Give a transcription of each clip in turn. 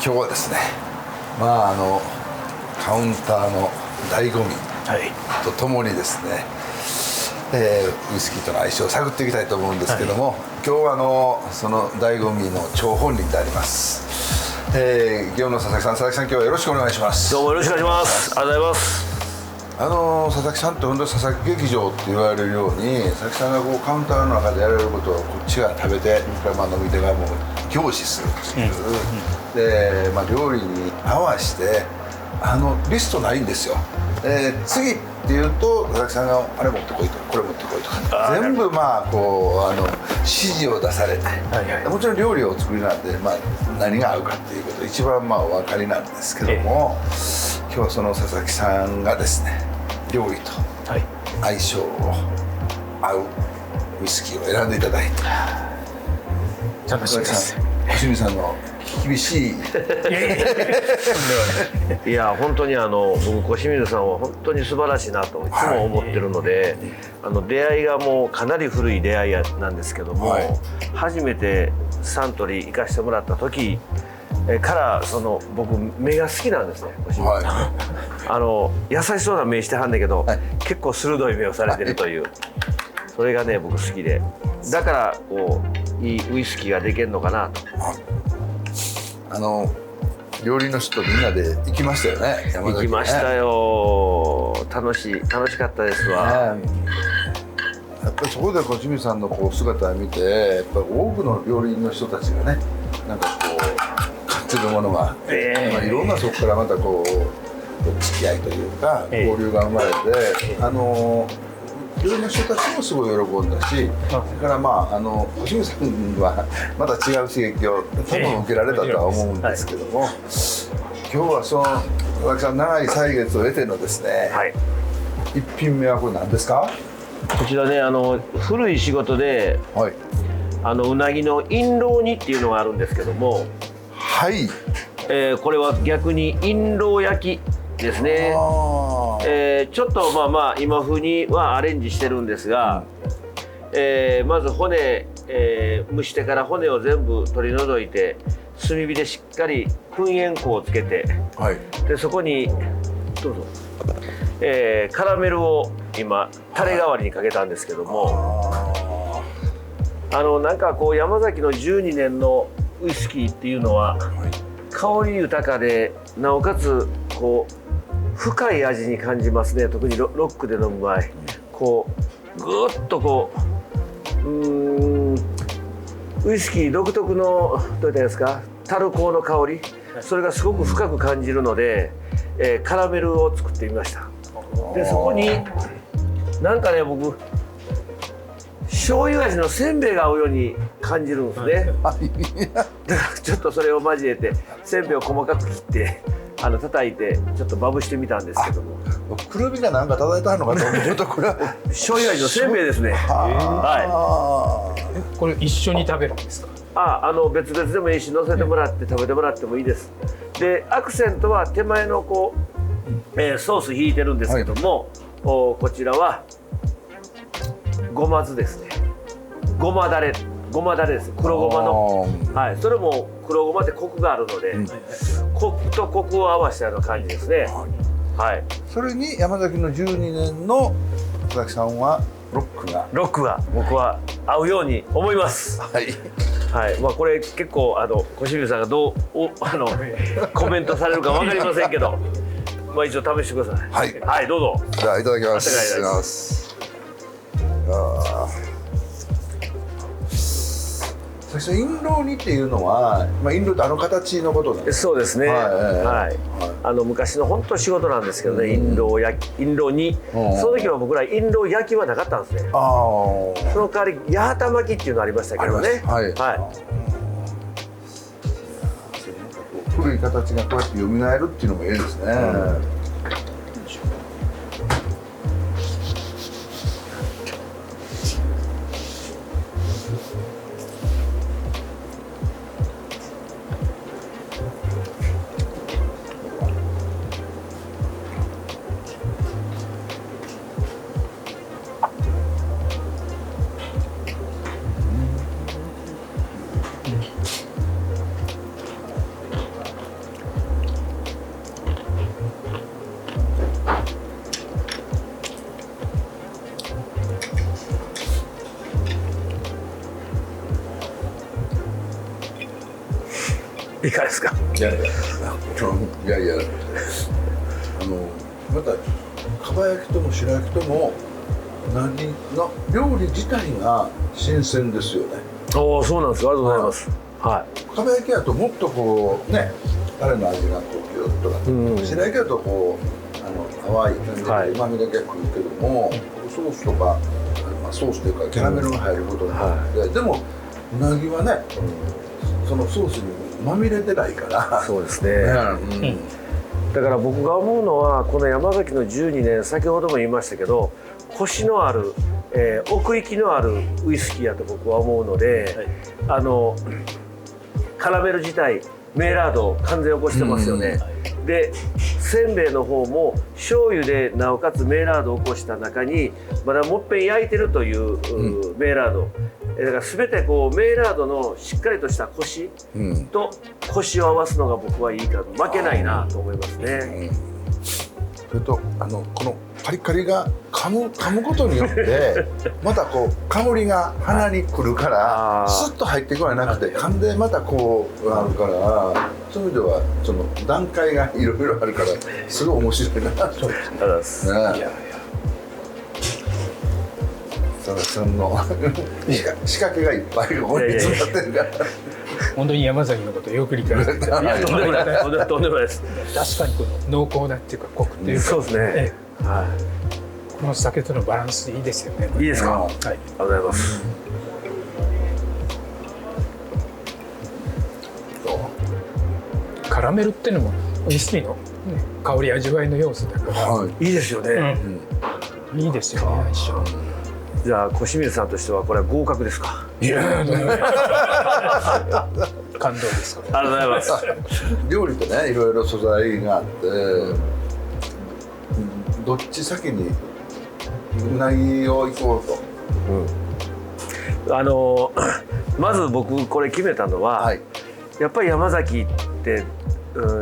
今日はですね、カウンターの醍醐味とともにですね、ウイスキーとの相性を探っていきたいと思うんですけども、今日はその醍醐味の張本人であります、祇園の佐々木さん、今日はよろしくお願いします。どうもよろしくお願いします。ありがとうございます。佐々木さんって本当に佐々木劇場って言われるように、佐々木さんがこうカウンターの中でやられることをこっちが食べて、飲み手がもう凝視するという、で、料理に合わせてリストないんですよ。次っていうと佐々木さんがあれ持ってこいとかこれ持ってこいとか全部指示を出されて、もちろん料理をお作りなんで、何が合うかっていうこと一番お分かりなんですけども、今日はその佐々木さんがですね、料理と相性を合うウイスキーを選んでいただいて、楽しみです。小清水さんの厳しいいや本当に僕小清水さんは本当に素晴らしいなといつも思ってるので、出会いがもうかなり古い出会いなんですけども、初めてサントリー行かしてもらった時から僕目が好きなんですね、小清水さん。優しそうな目してはんだけど、結構鋭い目をされてるという、それがね僕好きで、だからこういいウイスキーができるのかなと。料理の人みんなで行きましたよね、山崎ね。行きましたよ。楽しかったですわ。やっぱりそこで小清水さんのこう姿を見て、やっぱり多くの料理人の人たちがね、なんかこう感じるものがあって、いろんなそこからまたこう付き合いというか交流が生まれて、いろんな人たちもすごい喜んだし、それから小清水さんはまた違う刺激を多分受けられたとは思うんですけども、今日はその佐々木さん長い歳月を得てのですね、一品目はこれ何ですか？こちらね、古い仕事で、うなぎの印籠煮っていうのがあるんですけども、これは逆に印籠焼きですね。ちょっと今風にはアレンジしてるんですが、まず骨、蒸してから骨を全部取り除いて炭火でしっかり燻煙香をつけて、でそこにどうぞ、カラメルを今タレ代わりにかけたんですけども、なんかこう山崎の12年のウイスキーっていうのは、香り豊かでなおかつこう深い味に感じますね。特にロックで飲む場合、こうぐーっとこうウイスキー独特のどういったですか、樽香の香り、それがすごく深く感じるので、カラメルを作ってみました。でそこになんかね、僕醤油味のせんべいが合うように感じるんですね。だからちょっとそれを交えてせんべいを細かく切って叩いてちょっとまぶしてみたんですけども、くるみがなんか叩いてあるのかと思うとこれは醤油味のせんべいですね。これ一緒に食べるんですか？別々でもいいし、乗せてもらって食べてもらってもいいです。でアクセントは手前のこう、ソース引いてるんですけども、こちらはごま酢ですね。ごまだれです。黒ごまの、それも黒ごまってコクがあるので、コクとコクを合わせたような感じですね。それに山崎の12年の佐々木さんはロックが僕は合うように思います。これ結構小清水さんがどうコメントされるか分かりませんけど、一応試してください。どうぞ。じゃあいただきます。印籠煮っていうのは、印籠って形のことなんですか？そうですね。昔の本当仕事なんですけどね、印籠煮。その時は僕ら印籠焼きはなかったんですね。その代わり八幡巻きっていうのありましたけどね。古い形がこうやって蘇るっていうのもいいですね。いかがですか？いやいやまたかば焼きとも白焼きともうなぎの料理自体が新鮮ですよね。おお、そうなんですよ。ありがとうございます。はかば焼きだともっとこうねタレの味がこうギュッとなって、うん白焼きだとこう淡い感じはいでうまみだけはくるけども、ソースとか、まあ、ソースというかキャラメルが入ることになって、でもうなぎはね、そのソースにまみれてないからい。そうですね。うんだから僕が思うのはこの山崎の12年、先ほども言いましたけど、コシのある、奥行きのあるウイスキーやと僕は思うので、カラメル自体メイラードを完全に起こしてますよね。でせんべいの方も醤油でなおかつメイラードを起こした中にまだもっぺん焼いてるという、メイラードだから全てこうメイラードのしっかりとしたコシとコシを合わすのが僕はいいか負けないなと思いますね。それとこのカリカリが噛むことによってまたこう香りが鼻にくるからスッと入ってこないなくて噛んでまたこうあるから、そういう意味ではその段階がいろいろあるからすごい面白いなと思って。ありがとうございます。佐々木さんの仕掛けがいっぱいここに詰まってるから本当に山崎のことをよく理解してて、いやとんでもないです。とんでもないです。確かにこの濃厚なっていうかコクっていうか、そうですね。はこの酒とのバランスいいですよね。い。いいですか？はい。ありがとうございます。カラメルっていうのもウイスキーの、香り味わいの要素だから、いいですよね。いいですよね相性。じゃあ小清水さんとしてはこれは合格ですか？いや感動ですこれ。ありがとうございます。料理ってねいろいろ素材があって、どっち先にうなぎを行こうと、まず僕これ決めたのは、はいやっぱり山崎って、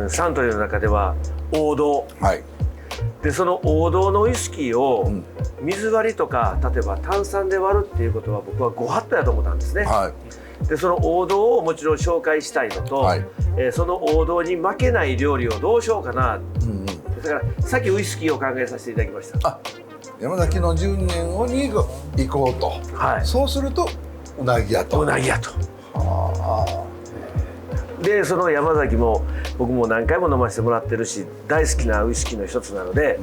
サントリーの中では王道はいで、その王道のウイスキーを水割りとか例えば炭酸で割るっていうことは僕はご法度やと思ったんですね。はいでその王道をもちろん紹介したいのと、はいその王道に負けない料理をどうしようかな、だからさっきウイスキーを考えさせていただきました。山崎の12年後に行こうと、はい、そうするとうなぎ屋とうなぎ屋と。でその山崎も僕も何回も飲ませてもらってるし大好きなウイスキーの一つなので、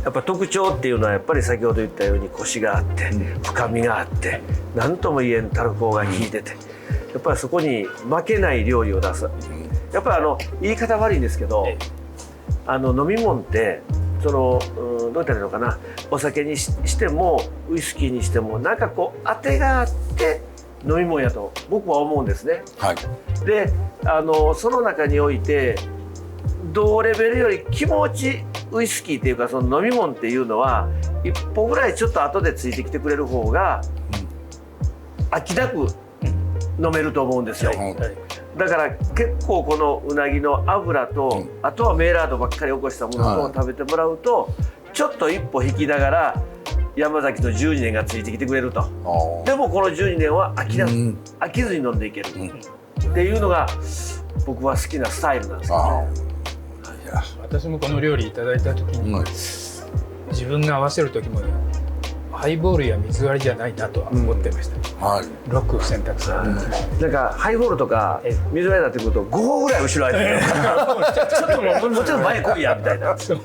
やっぱ特徴っていうのはやっぱり先ほど言ったようにコシがあって、深みがあって何とも言えんたるこが効いてて、やっぱりそこに負けない料理を出す。やっぱり言い方悪いんですけど、飲み物ってどう言ったらいいのかな、お酒にしてもウイスキーにしてもなんかこう当てがあって飲み物やと僕は思うんですね。はいでその中において同レベルより気持ちウイスキーっていうかその飲み物っていうのは一歩ぐらいちょっと後でついてきてくれる方が飽きなく飲めると思うんですよ。だから結構このうなぎの脂と、あとはメイラードばっかり起こしたものを食べてもらうと、ちょっと一歩引きながら山崎の12年がついてきてくれると。でもこの12年は飽きずに飲んでいける、っていうのが僕は好きなスタイルなんですよね。私もこの料理いただいた時に、自分が合わせる時もハイボールや水割りじゃないなとは思ってました、はい6を選択される、なんかハイボールとか水割りになってくると5歩ぐらい後ろ空いてるちょっともうちょっと前来いやみたいなね。そう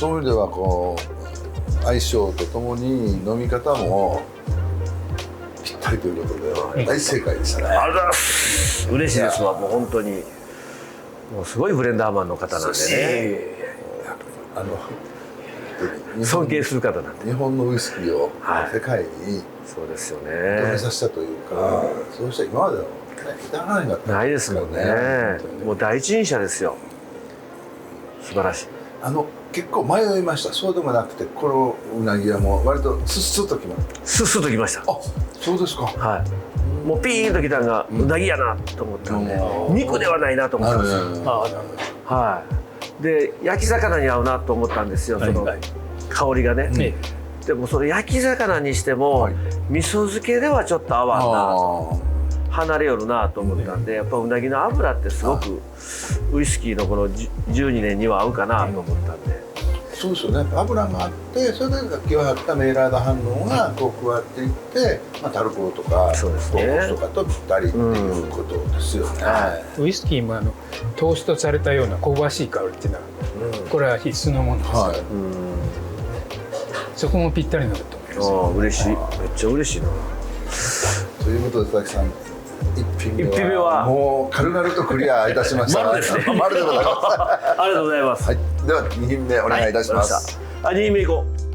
いう意味ではこう相性とともに飲み方もぴったりということで大正解でしたね。ありがとうございます。嬉しいですわ。もう本当にもうすごいブレンダーマンの方なんでね、尊敬する方なんで、日本のウイスキーを世界にそうですよ認めね。させたというか、そうした今までの至らないんだったないですもんね。もう第一人者ですよ。素晴らしい。結構迷いました。そうでもなくてこのうなぎはもう割とスッスッときました。スッスッときました。そうですか。はい。もうピーンときたのがうなぎやなと思ったんで、肉ではないなと思ったんですよ。はい。で焼き魚に合うなと思ったんですよ。その香りがね。でもそれ焼き魚にしても味噌漬けではちょっと合わんな。離れよるなと思ったんで、やっぱうなぎの脂ってすごくウイスキーのこの12年には合うかなと思ったんで。そうですよね。油があって、それでさっきはったメイラード反応がこう加わっていって、タルコとかそうですね豆腐とかとぴったりっていうことですよね。ウイスキーもトーストされたような香ばしい香りっていうのは、これは必須のものですから、そこもぴったりなんだと思います。嬉しい、めっちゃ嬉しいな。ということで佐々木さん、一品一品目はもう軽々とクリアいたしました。丸ですね。丸でございます。ありがとうございます。はい、では2品目お願いいたします。2品目いこう。